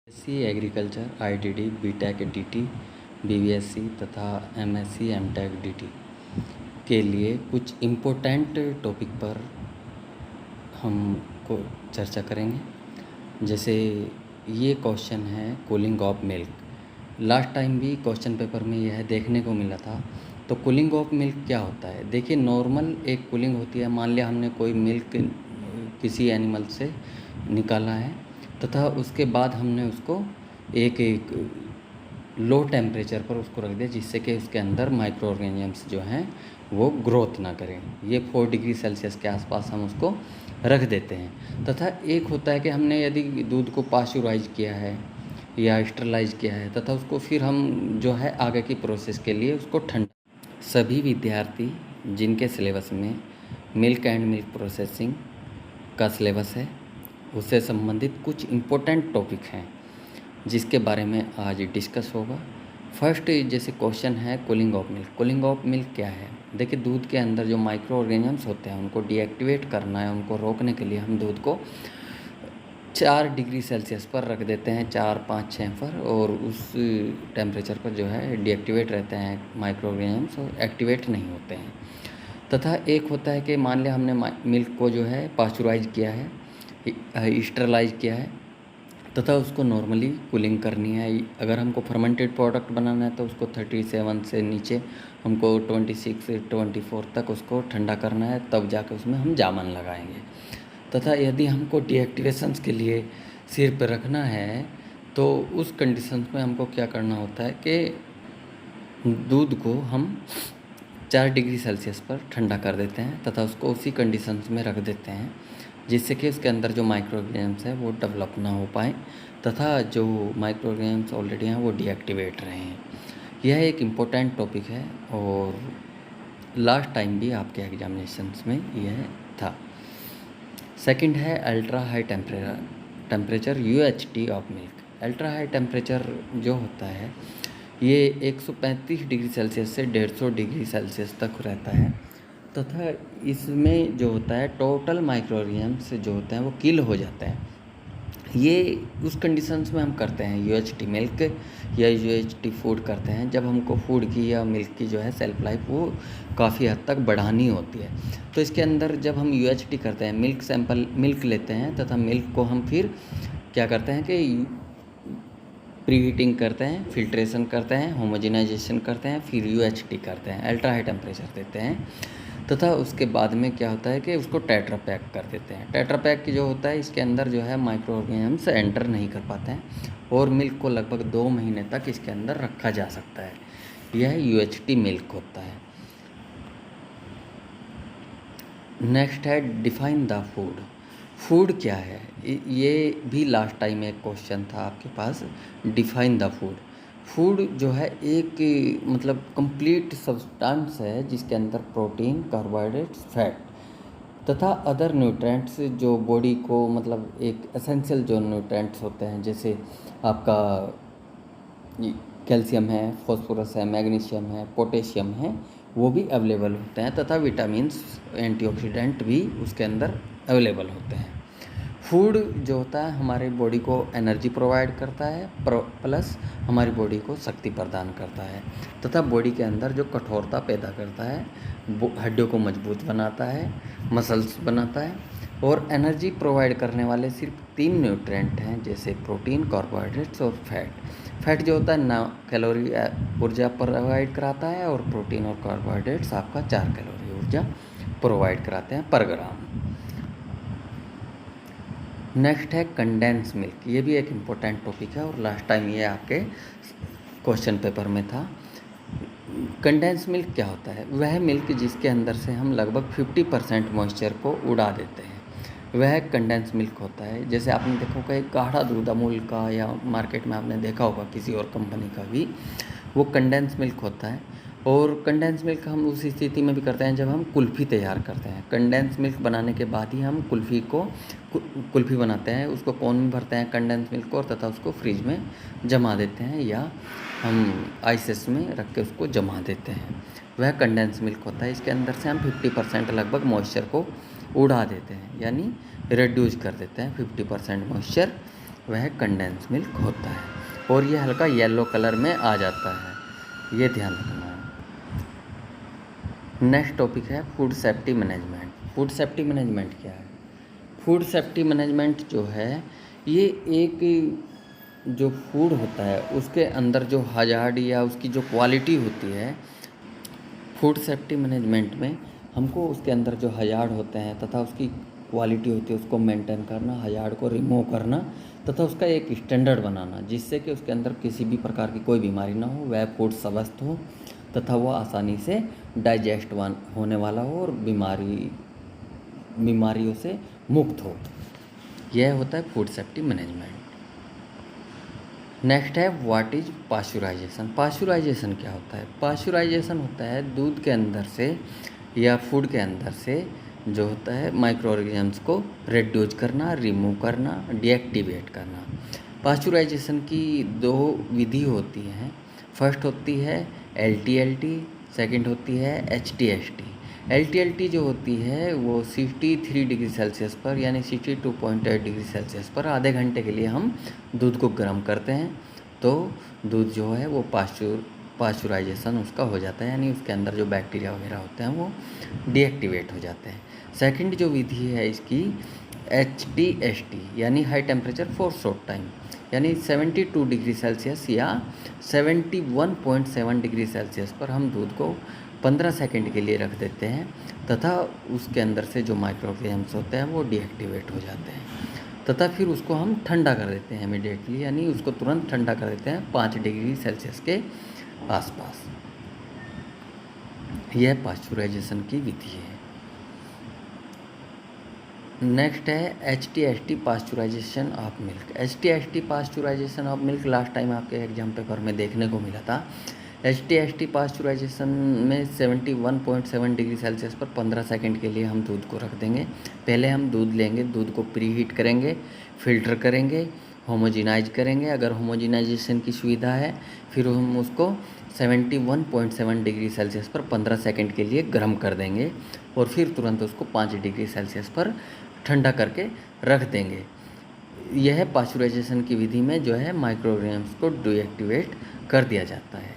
SC agriculture ITD BTech DT BVSc तथा MSc MTech DT के लिए कुछ इम्पोर्टेंट टॉपिक पर हम को चर्चा करेंगे। जैसे ये क्वेश्चन है cooling of milk. Last time भी क्वेश्चन पेपर में यह देखने को मिला था। तो कूलिंग ऑफ मिल्क क्या होता है? देखिए, नॉर्मल एक कूलिंग होती है। मान लिया हमने कोई मिल्क किसी एनिमल से निकाला है तथा उसके बाद हमने उसको एक लो टेम्परेचर पर उसको रख दिया, जिससे कि उसके अंदर माइक्रो ऑर्गेनिजम्स जो हैं वो ग्रोथ ना करें। ये 4 डिग्री सेल्सियस के आसपास हम उसको रख देते हैं। तथा एक होता है कि हमने यदि दूध को पास्चुराइज किया है या स्टरलाइज किया है तथा उसको फिर हम जो है आगे की प्रोसेस के लिए उसको ठंडा। सभी विद्यार्थी जिनके सिलेबस में मिल्क एंड मिल्क प्रोसेसिंग का सिलेबस है, उससे संबंधित कुछ इम्पोर्टेंट टॉपिक हैं जिसके बारे में आज डिस्कस होगा। फर्स्ट जैसे क्वेश्चन है cooling of milk. Cooling of milk क्या है? देखिए, दूध के अंदर जो माइक्रो ऑर्गेनिजम्स होते हैं उनको डीएक्टिवेट करना है। उनको रोकने के लिए हम दूध को 4 डिग्री सेल्सियस पर रख देते हैं, 4, 5, 6 पर, और उस टेम्परेचर पर जो है डीएक्टिवेट रहते हैं माइक्रो ऑर्गेनिजम्स और एक्टिवेट नहीं होते हैं। तथा एक होता है कि मान लिया हमने मिल्क को जो है पास्चुराइज किया है, स्टरलाइज किया है तथा उसको नॉर्मली कूलिंग करनी है। अगर हमको फर्मेंटेड प्रोडक्ट बनाना है तो उसको 37 से नीचे हमको 26 से 24 तक उसको ठंडा करना है, तब जाके उसमें हम जामन लगाएंगे। तथा यदि हमको डीएक्टिवेशंस के लिए सिर पर रखना है तो उस कंडीशंस में हमको क्या करना होता है कि दूध को हम 4 डिग्री सेल्सियस पर ठंडा कर देते हैं तथा उसको उसी कंडीशंस में रख देते हैं, जिससे कि उसके अंदर जो माइक्रो ऑर्गेनिजम्स है वो डेवलप ना हो पाए तथा जो माइक्रो ऑर्गेनिजम्स ऑलरेडी हैं वो डीएक्टिवेट रहे हैं। यह एक इम्पोर्टेंट टॉपिक है और लास्ट टाइम भी आपके एग्जामिनेशंस में यह था। सेकंड है ultra high temperature UHT of milk. Ultra high temperature जो होता है ये 135 डिग्री सेल्सियस से 150 डिग्री सेल्सियस तक रहता है तथा इसमें जो होता है टोटल माइक्रो ऑर्गेनिजम्स जो होते हैं वो किल हो जाते हैं। ये उस कंडीशंस में हम करते हैं यूएचटी मिल्क या यूएचटी फूड करते हैं जब हमको फूड की या मिल्क की जो है सेल्फ लाइफ वो काफ़ी हद तक बढ़ानी होती है। तो इसके अंदर जब हम यूएचटी करते हैं, मिल्क लेते हैं तथा मिल्क को हम फिर क्या करते हैं कि प्री हीटिंग करते हैं, फिल्ट्रेशन करते हैं, होमोजेनाइजेशन करते हैं, फिर यूएचटी करते हैं, अल्ट्रा हाई टेम्परेचर देते हैं तथा उसके बाद में क्या होता है कि उसको टेट्रा पैक कर देते हैं। टेट्रा पैक की जो होता है इसके अंदर जो है माइक्रो ऑर्गेनिजम्स एंटर नहीं कर पाते हैं और मिल्क को लगभग 2 महीने तक इसके अंदर रखा जा सकता है। यह यूएचटी मिल्क होता है। नेक्स्ट है डिफाइन द फूड। फूड क्या है? ये भी लास्ट टाइम एक क्वेश्चन था आपके पास। Define the food. फूड जो है एक मतलब कंप्लीट सब्सटेंस है जिसके अंदर प्रोटीन, कार्बोहाइड्रेट्स, फैट तथा अदर न्यूट्रेंट्स जो बॉडी को मतलब एक एसेंशियल जो न्यूट्रेंट्स होते हैं, जैसे आपका कैल्शियम है, फॉस्फोरस है, मैग्नीशियम है, पोटेशियम है, वो भी अवेलेबल होते हैं तथा विटामिन्स, एंटीऑक्सीडेंट भी उसके अंदर अवेलेबल होते हैं। फूड जो होता है हमारी बॉडी को एनर्जी प्रोवाइड करता है प्लस हमारी बॉडी को शक्ति प्रदान करता है तथा बॉडी के अंदर जो कठोरता पैदा करता है, हड्डियों को मजबूत बनाता है, मसल्स बनाता है। और एनर्जी प्रोवाइड करने वाले सिर्फ 3 न्यूट्रिएंट हैं, जैसे प्रोटीन, कार्बोहाइड्रेट्स और फैट। फैट जो होता है 9 कैलोरी ऊर्जा प्रोवाइड कराता है और प्रोटीन और कार्बोहाइड्रेट्स आपका 4 कैलोरी ऊर्जा प्रोवाइड कराते हैं पर ग्राम। नेक्स्ट है कंडेंस मिल्क। ये भी एक इम्पोर्टेंट टॉपिक है और लास्ट टाइम ये आपके क्वेश्चन पेपर में था। कंडेंस मिल्क क्या होता है? वह मिल्क जिसके अंदर से हम लगभग 50% मॉइस्चर को उड़ा देते हैं, वह कंडेंस मिल्क होता है। जैसे आपने देखा होगा एक गाढ़ा दूध अमूल का या मार्केट में आपने देखा होगा किसी और कंपनी का भी, वो कंडेंस मिल्क होता है। और कंडेंस मिल्क हम उस स्थिति में भी करते हैं जब हम कुल्फ़ी तैयार करते हैं। कंडेंस मिल्क बनाने के बाद ही हम कुल्फ़ी बनाते हैं, उसको कोन में भरते हैं कंडेंस मिल्क को और तथा उसको फ्रिज में जमा देते हैं या हम आइसेस में रख के उसको जमा देते हैं। वह कंडेंस मिल्क होता है। इसके अंदर से हम 50% लगभग मॉइस्चर को उड़ा देते हैं, यानी रिड्यूस कर देते हैं 50% मॉइस्चर वह कंडेंस मिल्क होता है, और ये हल्का येलो कलर में आ जाता है, ये ध्यान रखना है। नेक्स्ट टॉपिक है food safety management. Food safety management क्या है? फूड सेफ्टी मैनेजमेंट जो है, ये एक जो फूड होता है उसके अंदर जो हजार्ड या उसकी जो क्वालिटी होती है, फूड सेफ्टी मैनेजमेंट में हमको उसके अंदर जो हजार्ड होते हैं तथा उसकी क्वालिटी होती है उसको मेंटेन करना, हजार्ड को रिमूव करना तथा उसका एक स्टैंडर्ड बनाना, जिससे कि उसके अंदर किसी भी प्रकार की कोई बीमारी ना हो, वह फूड स्वस्थ हो तथा वह आसानी से डाइजेस्ट होने वाला हो और बीमारियों से मुक्त हो। यह होता है फूड सेफ्टी मैनेजमेंट। नेक्स्ट है व्हाट इज पाश्चराइजेशन। पाश्चराइजेशन क्या होता है? पाश्चराइजेशन होता है दूध के अंदर से या फूड के अंदर से जो होता है माइक्रो ऑर्गेनिजम्स को रिड्यूस करना, रिमूव करना, डीएक्टिवेट करना। पाश्चराइजेशन की दो विधि होती हैं। फर्स्ट होती है LTLT, सेकंड होती है HTST। LTLT जो होती है वो 63 डिग्री सेल्सियस पर यानी 62.8 डिग्री सेल्सियस पर आधे घंटे के लिए हम दूध को गर्म करते हैं, तो दूध जो है वो पाश्चराइजेशन उसका हो जाता है, यानी उसके अंदर जो बैक्टीरिया वगैरह होते हैं वो डीएक्टिवेट हो जाते हैं। सेकंड जो विधि है इसकी HTST यानी high temperature for short time, यानी 72 डिग्री सेल्सियस या 71.7 डिग्री सेल्सियस पर हम दूध को 15 सेकंड के लिए रख देते हैं तथा उसके अंदर से जो माइक्रो ऑर्गेनिजम्स होते हैं वो डीएक्टिवेट हो जाते हैं तथा फिर उसको हम ठंडा कर देते हैं इमीडिएटली, यानी उसको तुरंत ठंडा कर देते हैं 5 डिग्री सेल्सियस के आसपास। यह पाश्चराइजेशन की विधि है। नेक्स्ट है HTST pasteurisation of milk. HTST pasteurisation of milk last time आपके एग्जाम पेपर में देखने को मिला था। HTST पाश्चराइजेशन में 71.7 डिग्री सेल्सियस पर 15 सेकंड के लिए हम दूध को रख देंगे। पहले हम दूध लेंगे, दूध को प्री हीट करेंगे, फिल्टर करेंगे, होमोजिनाइज करेंगे, अगर होमोजिनाइजेशन की सुविधा है फिर हम उसको 71.7 डिग्री सेल्सियस पर 15 सेकंड के लिए गर्म कर देंगे और फिर तुरंत उसको 5 डिग्री सेल्सियस पर ठंडा करके रख देंगे। यह पाश्चराइजेशन की विधि में जो है माइक्रो ऑर्गेनिजम्स को डीएक्टिवेट कर दिया जाता है।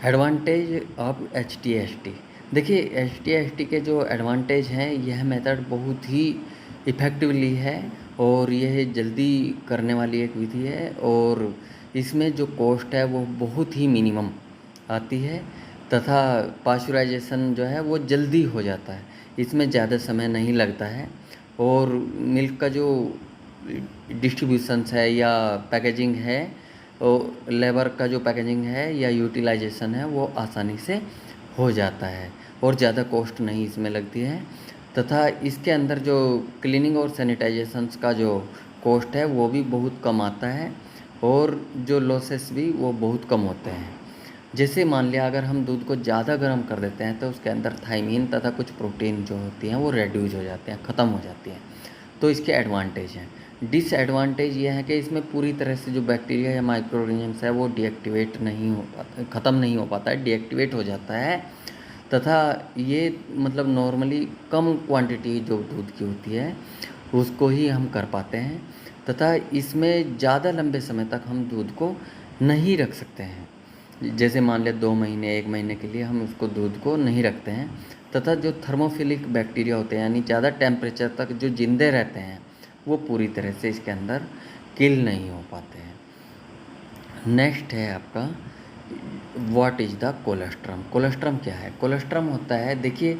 Advantage of HTST। देखिए HTST के जो एडवांटेज हैं, यह मेथड बहुत ही इफ़ेक्टिवली है और यह जल्दी करने वाली एक विधि है और इसमें जो कॉस्ट है वो बहुत ही मिनिमम आती है तथा पाश्चराइजेशन जो है वो जल्दी हो जाता है, इसमें ज़्यादा समय नहीं लगता है और मिल्क का जो डिस्ट्रीब्यूशंस है या पैकेजिंग है, लेबर का जो पैकेजिंग है या यूटिलाइजेशन है वो आसानी से हो जाता है और ज़्यादा कॉस्ट नहीं इसमें लगती है तथा इसके अंदर जो क्लीनिंग और सैनिटाइजेशंस का जो कॉस्ट है वो भी बहुत कम आता है और जो लॉसेस भी वो बहुत कम होते हैं। जैसे मान लिया अगर हम दूध को ज़्यादा गर्म कर देते हैं तो उसके अंदर थाइमीन तथा कुछ प्रोटीन जो होती हैं वो रेड्यूज हो जाते हैं, ख़त्म हो जाती हैं, तो इसके एडवांटेज हैं। डिसएडवांटेज ये है कि इसमें पूरी तरह से जो बैक्टीरिया या माइक्रो ऑर्गेनिजम्स है वो डीएक्टिवेट नहीं हो पाता, ख़त्म नहीं हो पाता है, डीएक्टिवेट हो जाता है तथा ये मतलब नॉर्मली कम क्वांटिटी जो दूध की होती है उसको ही हम कर पाते हैं तथा इसमें ज़्यादा लंबे समय तक हम दूध को नहीं रख सकते हैं। जैसे मान लिया 2 महीने 1 महीने के लिए हम उसको दूध को नहीं रखते हैं तथा जो थर्मोफिलिक बैक्टीरिया होते हैं यानी ज़्यादा टेम्परेचर तक जो जिंदे रहते हैं वो पूरी तरह से इसके अंदर किल नहीं हो पाते हैं। नेक्स्ट है आपका what is the colostrum. Colostrum क्या है? कोलेस्ट्रम होता है, देखिए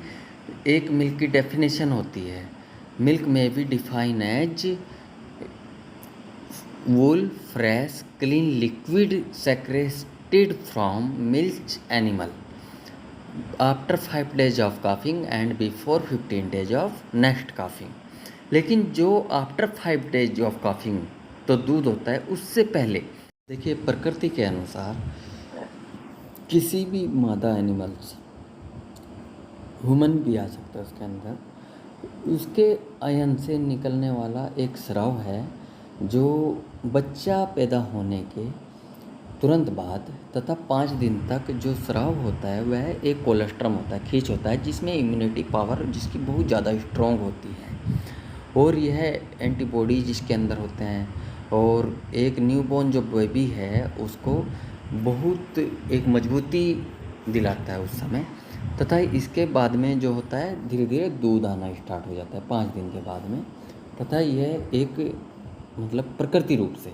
एक मिल्क की डेफिनेशन होती है, मिल्क में be define as whole fresh clean liquid secreted from milk animal after 5 days of calving and before 15 days of next calving. लेकिन जो आफ्टर 5 days ऑफ काफिंग तो दूध होता है, उससे पहले देखिए प्रकृति के अनुसार किसी भी मादा एनिमल्स, ह्यूमन भी आ सकता है उसके अंदर, उसके अयन से निकलने वाला एक स्राव है जो बच्चा पैदा होने के तुरंत बाद तथा 5 दिन तक जो स्राव होता है वह एक कोलेस्ट्रम होता है, खींच होता है, जिसमें इम्यूनिटी पावर जिसकी बहुत ज़्यादा स्ट्रॉन्ग होती है और यह एंटीबॉडी जिसके अंदर होते हैं, और एक न्यूबॉर्न जो बेबी है उसको बहुत एक मजबूती दिलाता है उस समय। तथा इसके बाद में जो होता है धीरे धीरे दूध आना स्टार्ट हो जाता है 5 दिन के बाद में। तथा यह एक मतलब प्रकृति रूप से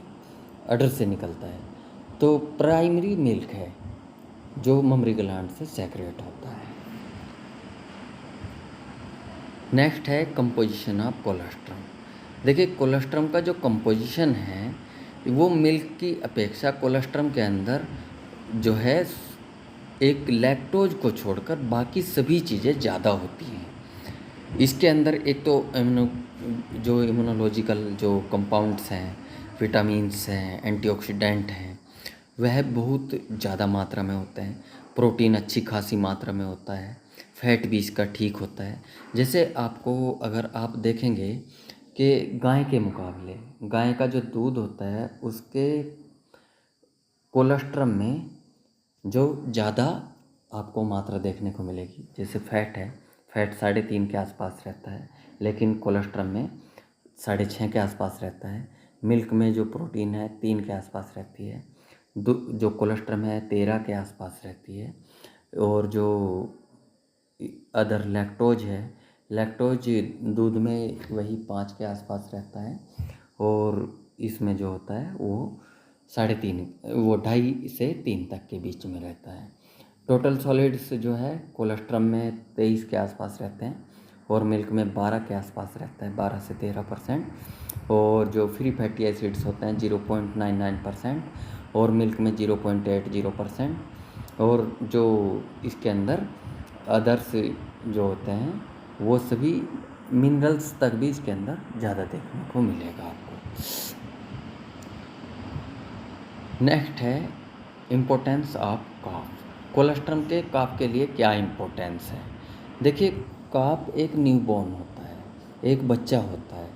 अडर से निकलता है। तो प्राइमरी मिल्क है जो ममरी ग्लैंड से सेक्रेट होता है। नेक्स्ट है कंपोजिशन ऑफ कोलेस्ट्रम। देखिए कोलेस्ट्रम का जो कंपोजिशन है वो मिल्क की अपेक्षा कोलेस्ट्रम के अंदर जो है एक लैक्टोज को छोड़कर बाकी सभी चीज़ें ज़्यादा होती हैं। इसके अंदर एक तो इम्यूनोलॉजिकल जो कंपाउंड्स हैं, विटामिन्स हैं, एंटीऑक्सीडेंट हैं, वह बहुत ज़्यादा मात्रा में होते हैं। प्रोटीन अच्छी खासी मात्रा में होता है। फैट भी इसका ठीक होता है। जैसे आपको अगर आप देखेंगे कि गाय के मुकाबले गाय का जो दूध होता है उसके कोलेस्ट्रम में जो ज़्यादा आपको मात्रा देखने को मिलेगी। जैसे फैट है, फैट 3.5 के आसपास रहता है, लेकिन कोलेस्ट्रम में 6.5 के आसपास रहता है। मिल्क में जो प्रोटीन है 3 के आसपास रहती है। जो कोलेस्ट्रम है 13 के आसपास रहती है। और जो अदर लैक्टोज है, लैक्टोज दूध में वही 5 के आसपास रहता है। और इसमें जो होता है वो 3.5 वो 2.5 से 3 तक के बीच में रहता है। टोटल सॉलिड्स जो है कोलेस्ट्रम में 23 के आसपास रहते हैं और मिल्क में 12 के आसपास रहता है, 12 से 13%। और जो फ्री फैटी एसिड्स होते हैं 0.99% और मिल्क में 0.80%। और जो इसके अंदर अदर्स जो होते हैं वो सभी मिनरल्स तक भी इसके अंदर ज़्यादा देखने को मिलेगा आपको। नेक्स्ट है इम्पोर्टेंस ऑफ काफ। कोलेस्ट्रम के काफ के लिए क्या इम्पोर्टेंस है? देखिए काफ एक न्यूबॉर्न होता है, एक बच्चा होता है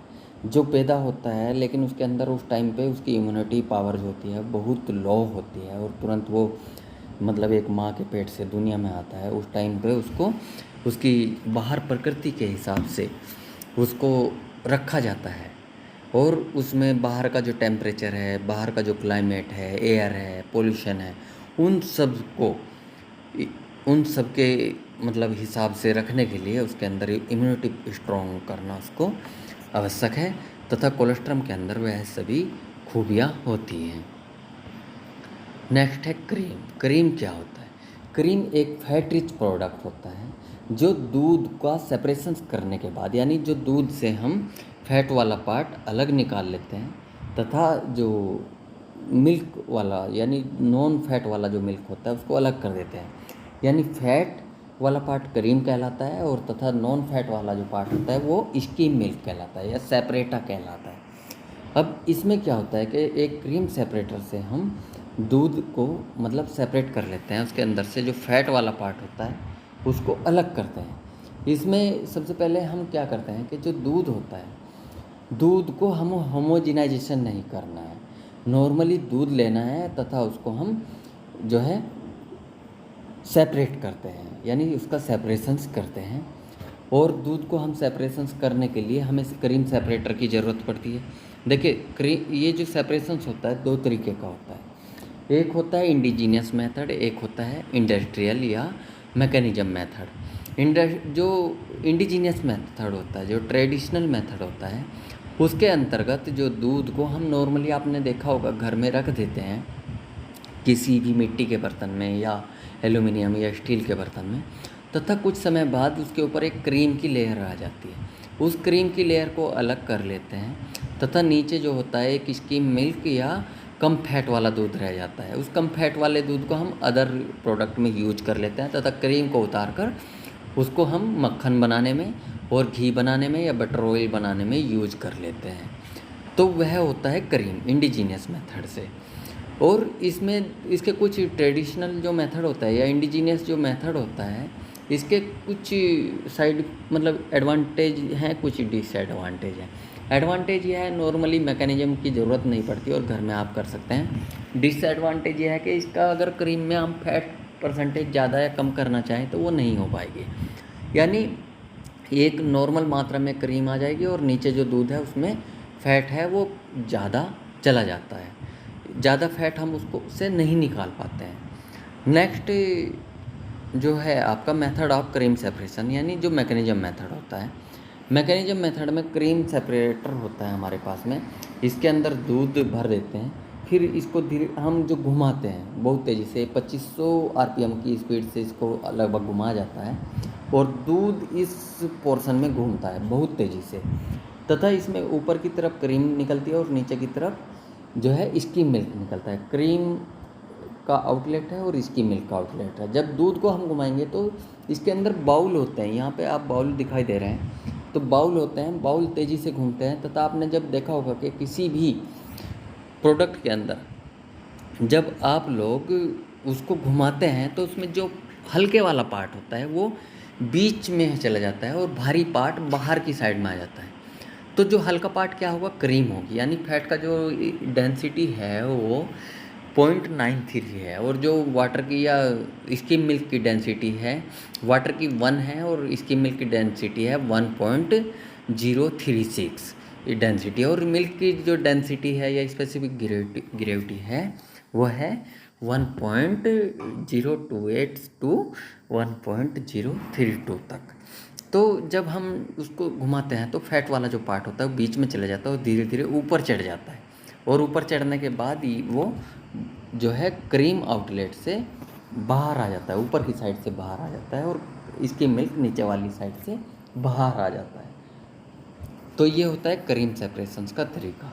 जो पैदा होता है, लेकिन उसके अंदर उस टाइम पे उसकी इम्यूनिटी पावर जो होती है बहुत लो होती है और तुरंत वो मतलब एक माँ के पेट से दुनिया में आता है। उस टाइम पे उसको उसकी बाहर प्रकृति के हिसाब से उसको रखा जाता है और उसमें बाहर का जो टेम्परेचर है, बाहर का जो क्लाइमेट है, एयर है, पोल्यूशन है, उन सब के मतलब हिसाब से रखने के लिए उसके अंदर इम्यूनिटी स्ट्रॉन्ग करना उसको आवश्यक है। तथा कोलेस्ट्रम के अंदर वह सभी खूबियाँ होती हैं। नेक्स्ट है क्रीम। क्रीम क्या होता है? क्रीम एक फैट रिच प्रोडक्ट होता है जो दूध का सेपरेशन करने के बाद, यानी जो दूध से हम फैट वाला पार्ट अलग निकाल लेते हैं तथा जो मिल्क वाला यानी नॉन फैट वाला जो मिल्क होता है उसको अलग कर देते हैं। यानी फैट वाला पार्ट क्रीम कहलाता है और तथा नॉन फैट वाला जो पार्ट होता है वो स्कीम मिल्क कहलाता है या सेपरेटा कहलाता है। अब इसमें क्या होता है कि एक क्रीम सेपरेटर से हम दूध को मतलब सेपरेट कर लेते हैं, उसके अंदर से जो फैट वाला पार्ट होता है उसको अलग करते हैं। इसमें सबसे पहले हम क्या करते हैं कि जो दूध होता है, दूध को हम होमोजिनाइजेशन नहीं करना है, नॉर्मली दूध लेना है तथा उसको हम जो है सेपरेट करते हैं, यानी उसका सेपरेशंस करते हैं। और दूध को हम सेपरेशंस करने के लिए हमें क्रीम सेपरेटर की ज़रूरत पड़ती है। देखिए क्रीम ये जो सेपरेशंस होता है 2 तरीके का होता है। एक होता है इंडिजीनियस मेथड, एक होता है इंडस्ट्रियल या मैकेनिज्म मेथड। जो इंडिजीनियस मेथड होता है, जो ट्रेडिशनल मेथड होता है, उसके अंतर्गत जो दूध को हम नॉर्मली आपने देखा होगा घर में रख देते हैं किसी भी मिट्टी के बर्तन में या एल्युमिनियम या स्टील के बर्तन में, तथा कुछ समय बाद उसके ऊपर एक क्रीम की लेयर आ जाती है। उस क्रीम की लेयर को अलग कर लेते हैं तथा नीचे जो होता है एक स्कीम मिल्क या कम फैट वाला दूध रह जाता है। उस कम फैट वाले दूध को हम अदर प्रोडक्ट में यूज कर लेते हैं तथा क्रीम को उतार कर उसको हम मक्खन बनाने में और घी बनाने में या बटर ऑयल बनाने में यूज कर लेते हैं। तो वह होता है क्रीम इंडिजीनियस मेथड से। और इसमें इसके कुछ ट्रेडिशनल जो मेथड होता है या इंडिजीनियस जो मेथड होता है, इसके कुछ साइड मतलब एडवांटेज हैं, कुछ डिसएडवांटेज हैं। एडवांटेज यह है नॉर्मली मैकेनिज्म की ज़रूरत नहीं पड़ती और घर में आप कर सकते हैं। डिसएडवांटेज यह है कि इसका अगर क्रीम में हम फैट परसेंटेज ज़्यादा या कम करना चाहें तो वो नहीं हो पाएगी। यानी एक नॉर्मल मात्रा में क्रीम आ जाएगी और नीचे जो दूध है उसमें फ़ैट है वो ज़्यादा चला जाता है, ज़्यादा फैट हम उसको से नहीं निकाल पाते हैं। नेक्स्ट जो है आपका मेथड ऑफ क्रीम सेपरेशन, यानी जो मैकेनिज्म मेथड होता है। मैकेनिज्म मेथड में क्रीम सेपरेटर होता है हमारे पास में, इसके अंदर दूध भर देते हैं, फिर इसको धीरे हम जो घुमाते हैं बहुत तेज़ी से 2500 आरपीएम की स्पीड से इसको लगभग घुमाया जाता है और दूध इस पोर्शन में घूमता है बहुत तेज़ी से, तथा इसमें ऊपर की तरफ क्रीम निकलती है और नीचे की तरफ जो है स्कीम मिल्क निकलता है। क्रीम का आउटलेट है और इसकी मिल्क का आउटलेट है। जब दूध को हम घुमाएंगे तो इसके अंदर बाउल होते हैं, यहाँ पे आप बाउल दिखाई दे रहे हैं, तो बाउल होते हैं, बाउल तेज़ी से घूमते हैं। तथा आपने जब देखा होगा कि किसी भी प्रोडक्ट के अंदर जब आप लोग उसको घुमाते हैं तो उसमें जो हल्के वाला पार्ट होता है वो बीच में चला जाता है और भारी पार्ट बाहर की साइड में आ जाता है। तो जो हल्का पार्ट क्या होगा, क्रीम होगी, यानी फैट का जो डेंसिटी है वो 0.93 है, और जो वाटर की या स्किम मिल्क की डेंसिटी है, वाटर की 1 है और स्किम मिल्क की डेंसिटी है 1.036 ये डेंसिटी, और मिल्क की जो डेंसिटी है या स्पेसिफिक ग्रेविटी है वो है 1.028 टू 1.032 तक। तो जब हम उसको घुमाते हैं तो फैट वाला जो पार्ट होता है वो बीच में चला जाता है और धीरे धीरे ऊपर चढ़ जाता है, और ऊपर चढ़ने के बाद ही वो जो है क्रीम आउटलेट से बाहर आ जाता है, ऊपर की साइड से बाहर आ जाता है, और इसकी मिल्क नीचे वाली साइड से बाहर आ जाता है। तो ये होता है क्रीम सेपरेशंस का तरीका।